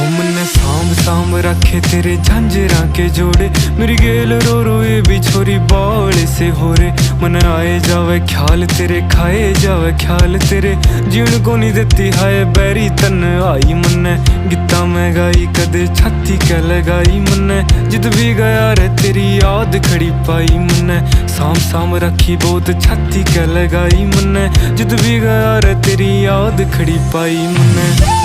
मन्ने सांभ सांभ रखे तेरे झांझरा के जोड़े, मेरी गेल रो रो ये भी छोरी बावले से हो रे। मन आए जावे ख्याल तेरे, खाए जावे ख्याल तेरे, जीण को नहीं देती हाय बैरी तन आई। मन्ने गीता में गाई कदे छाती क्या लगाई, मन्ने जिद भी गया रे तेरी याद खड़ी पाई। मन्ने सांभ सांभ रखी बहुत छाती क्या लगाई, मन्ने जिद भी गया रे तेरी याद खड़ी पाई। मन्ने